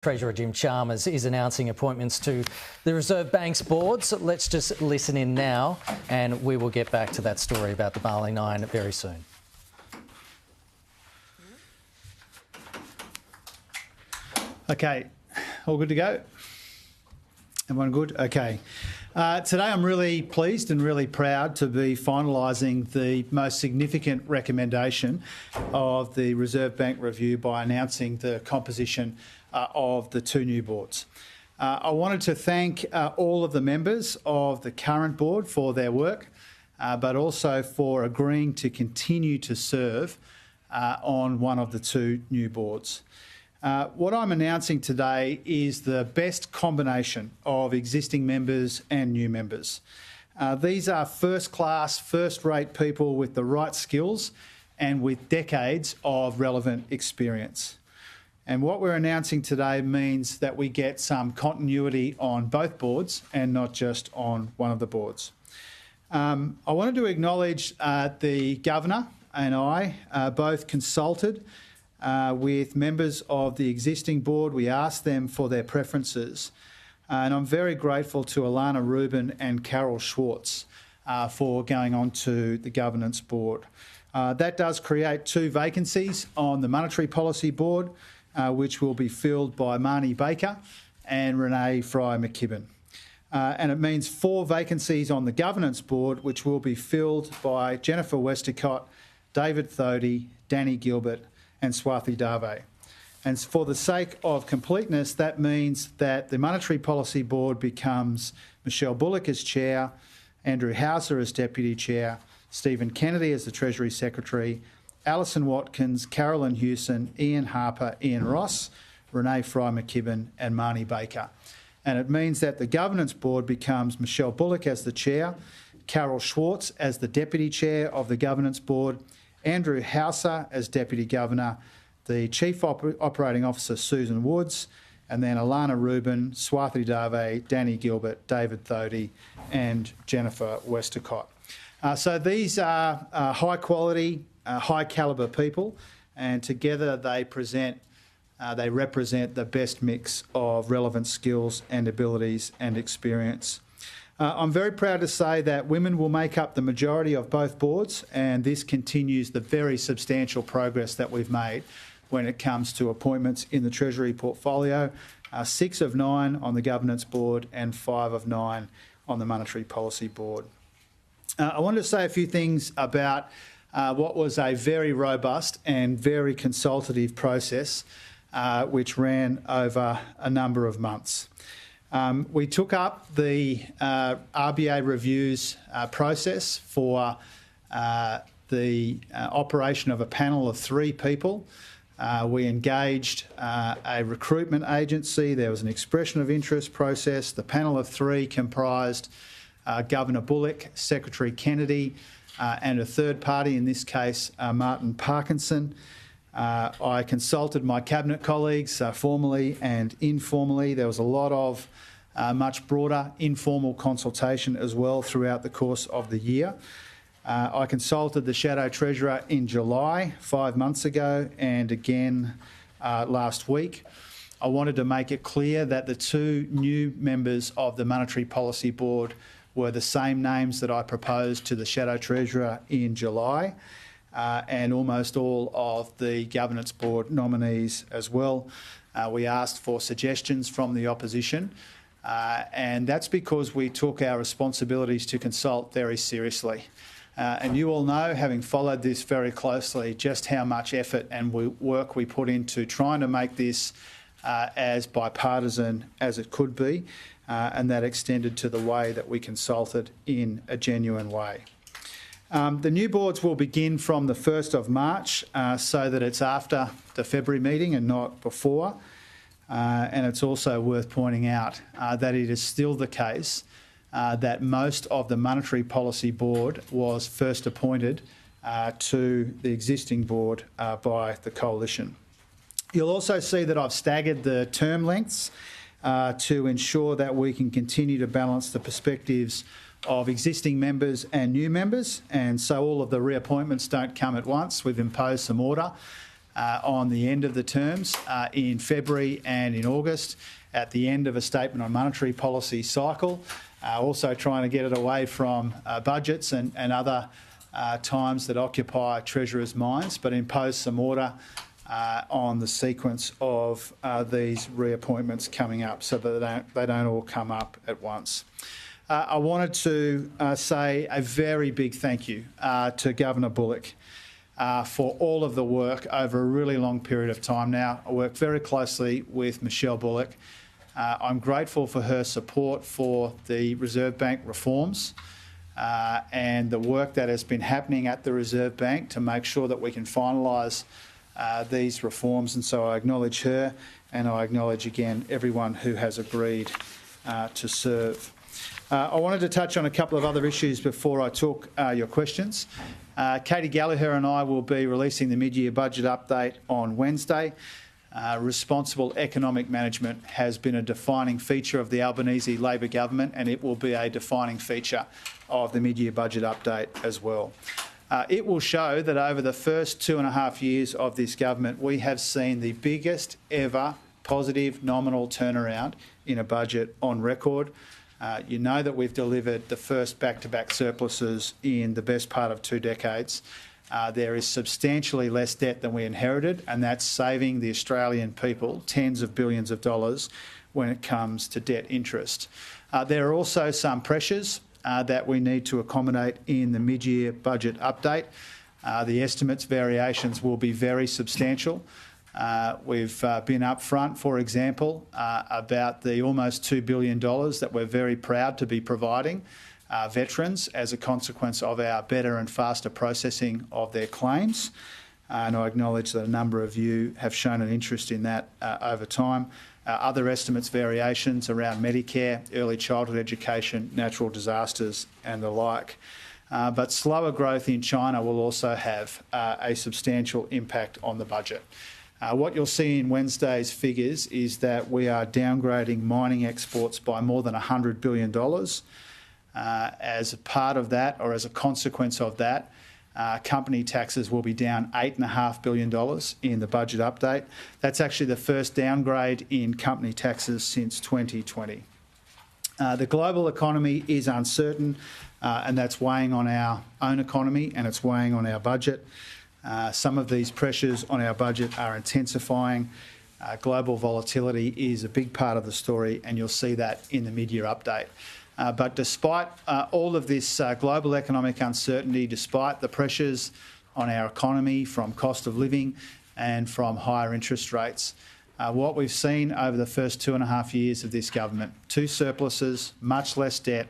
Treasurer Jim Chalmers is announcing appointments to the Reserve Bank's board. So let's just listen in now and we will get back to that story about the Barley Nine very soon. Okay, all good to go? Everyone good? Okay. Today I'm really pleased and really proud to be finalising the most significant recommendation of the Reserve Bank review by announcing the composition of the two new boards. I wanted to thank all of the members of the current board for their work, but also for agreeing to continue to serve on one of the two new boards. What I'm announcing today is the best combination of existing members and new members. These are first-class, first-rate people with the right skills and with decades of relevant experience. And what we're announcing today means that we get some continuity on both boards and not just on one of the boards. I wanted to acknowledge the Governor and I both consulted with members of the existing board. We asked them for their preferences. And I'm very grateful to Alana Rubin and Carol Schwartz for going on to the governance board. That does create two vacancies on the Monetary Policy Board, which will be filled by Marnie Baker and Renee Fry-McKibben. And it means 4 vacancies on the Governance Board, which will be filled by Jennifer Westacott, David Thodey, Danny Gilbert and Swathi Dave. And for the sake of completeness, that means that the Monetary Policy Board becomes Michelle Bullock as Chair, Andrew Hauser as Deputy Chair, Stephen Kennedy as the Treasury Secretary, Alison Watkins, Carolyn Hewson, Ian Harper, Ian Ross, Renee Fry-McKibben and Marnie Baker. And it means that the Governance Board becomes Michelle Bullock as the Chair, Carol Schwartz as the Deputy Chair of the Governance Board, Andrew Hauser as Deputy Governor, the Chief Operating Officer Susan Woods, and then Alana Rubin, Swathi Dave, Danny Gilbert, David Thodey and Jennifer Westacott. So these are high quality, high calibre people, and together they represent the best mix of relevant skills and abilities and experience. I'm very proud to say that women will make up the majority of both boards, and this continues the very substantial progress that we've made when it comes to appointments in the Treasury portfolio. 6 of 9 on the Governance Board and 5 of 9 on the Monetary Policy Board. I wanted to say a few things about what was a very robust and very consultative process which ran over a number of months. We took up the RBA reviews process for the operation of a panel of 3 people. We engaged a recruitment agency. There was an expression of interest process. The panel of 3 comprised Governor Bullock, Secretary Kennedy, and a third party, in this case Martin Parkinson. I consulted my cabinet colleagues formally and informally. There was a lot of much broader informal consultation as well throughout the course of the year. I consulted the Shadow Treasurer in July, 5 months ago, and again last week. I wanted to make it clear that the 2 new members of the Monetary Policy Board were the same names that I proposed to the Shadow Treasurer in July. And almost all of the Governance Board nominees as well. We asked for suggestions from the opposition, and that's because we took our responsibilities to consult very seriously. And you all know, having followed this very closely, just how much effort and work we put into trying to make this as bipartisan as it could be, and that extended to the way that we consulted in a genuine way. The new boards will begin from the 1st of March, so that it's after the February meeting and not before. And it's also worth pointing out that it is still the case that most of the Monetary Policy Board was first appointed to the existing board by the Coalition. You'll also see that I've staggered the term lengths to ensure that we can continue to balance the perspectives of existing members and new members, and so all of the reappointments don't come at once. We've imposed some order on the end of the terms in February and in August, at the end of a statement on monetary policy cycle, also trying to get it away from budgets and other times that occupy Treasurer's minds, but impose some order on the sequence of these reappointments coming up so that they don't all come up at once. I wanted to say a very big thank you to Governor Bullock for all of the work over a really long period of time now. I work very closely with Michelle Bullock. I'm grateful for her support for the Reserve Bank reforms and the work that has been happening at the Reserve Bank to make sure that we can finalise these reforms. And so I acknowledge her, and I acknowledge again everyone who has agreed to serve. I wanted to touch on a couple of other issues before I took your questions. Katie Gallagher and I will be releasing the mid-year budget update on Wednesday. Responsible economic management has been a defining feature of the Albanese Labor government, and it will be a defining feature of the mid-year budget update as well. It will show that over the first 2.5 years of this government, we have seen the biggest ever positive nominal turnaround in a budget on record. You know that we've delivered the first back-to-back surpluses in the best part of 2 decades. There is substantially less debt than we inherited, and that's saving the Australian people tens of billions of dollars when it comes to debt interest. There are also some pressures that we need to accommodate in the mid-year budget update. The estimates variations will be very substantial. We've been upfront, for example, about the almost $2 billion that we're very proud to be providing veterans as a consequence of our better and faster processing of their claims. And I acknowledge that a number of you have shown an interest in that over time. Other estimates variations around Medicare, early childhood education, natural disasters and the like. But slower growth in China will also have a substantial impact on the budget. What you'll see in Wednesday's figures is that we are downgrading mining exports by more than $100 billion. As a part of that, or as a consequence of that, company taxes will be down $8.5 billion in the budget update. That's actually the first downgrade in company taxes since 2020. The global economy is uncertain, and that's weighing on our own economy, and it's weighing on our budget. Some of these pressures on our budget are intensifying. Global volatility is a big part of the story, and you'll see that in the mid-year update. But despite all of this global economic uncertainty, despite the pressures on our economy from cost of living and from higher interest rates, what we've seen over the first 2.5 years of this government, 2 surpluses, much less debt,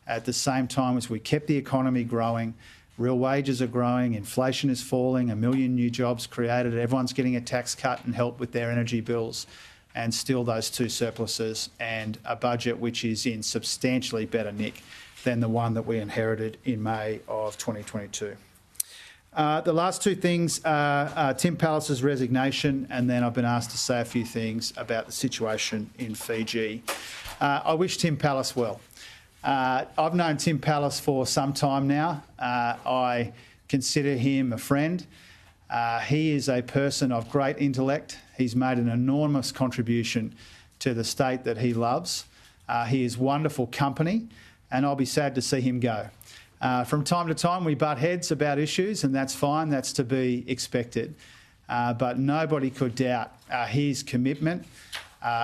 at the same time as we kept the economy growing, real wages are growing, inflation is falling, 1 million new jobs created, everyone's getting a tax cut and help with their energy bills, and still those 2 surpluses and a budget which is in substantially better nick than the one that we inherited in May of 2022. The last 2 things are Tim Pallas's resignation, and then I've been asked to say a few things about the situation in Fiji. I wish Tim Pallas well. I've known Tim Pallas for some time now. I consider him a friend. He is a person of great intellect. He's made an enormous contribution to the state that he loves. He is wonderful company, and I'll be sad to see him go. From time to time, we butt heads about issues, and that's fine. That's to be expected. But nobody could doubt his commitment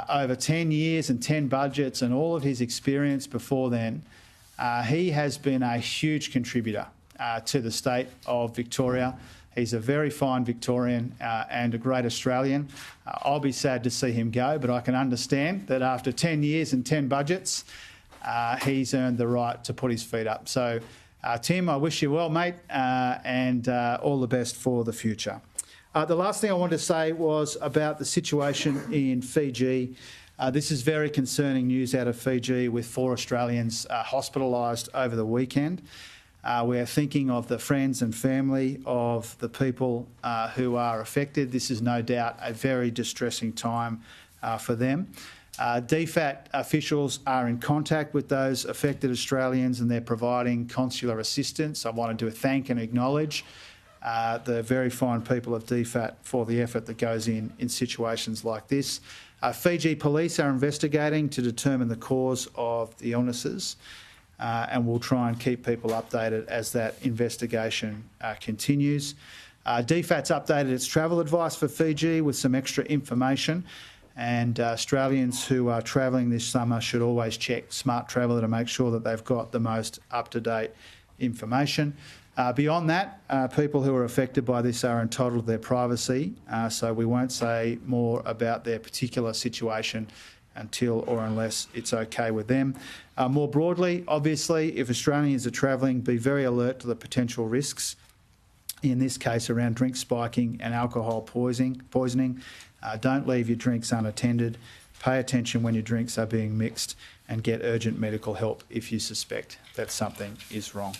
over 10 years and 10 budgets and all of his experience before then. He has been a huge contributor to the state of Victoria. He's a very fine Victorian and a great Australian. I'll be sad to see him go, but I can understand that after 10 years and 10 budgets, he's earned the right to put his feet up. So, Tim, I wish you well, mate, and all the best for the future. The last thing I wanted to say was about the situation in Fiji. This is very concerning news out of Fiji, with 4 Australians hospitalised over the weekend. We're thinking of the friends and family of the people who are affected. This is no doubt a very distressing time for them. DFAT officials are in contact with those affected Australians, and they're providing consular assistance. I wanted to thank and acknowledge the very fine people of DFAT for the effort that goes in situations like this. Fiji police are investigating to determine the cause of the illnesses, and we'll try and keep people updated as that investigation continues. DFAT's updated its travel advice for Fiji with some extra information, and Australians who are travelling this summer should always check Smart Traveller to make sure that they've got the most up-to-date information. Beyond that, people who are affected by this are entitled to their privacy, so we won't say more about their particular situation until or unless it's okay with them. More broadly, obviously, if Australians are travelling, be very alert to the potential risks, in this case around drink spiking and alcohol poisoning. Don't leave your drinks unattended. Pay attention when your drinks are being mixed, and get urgent medical help if you suspect that something is wrong.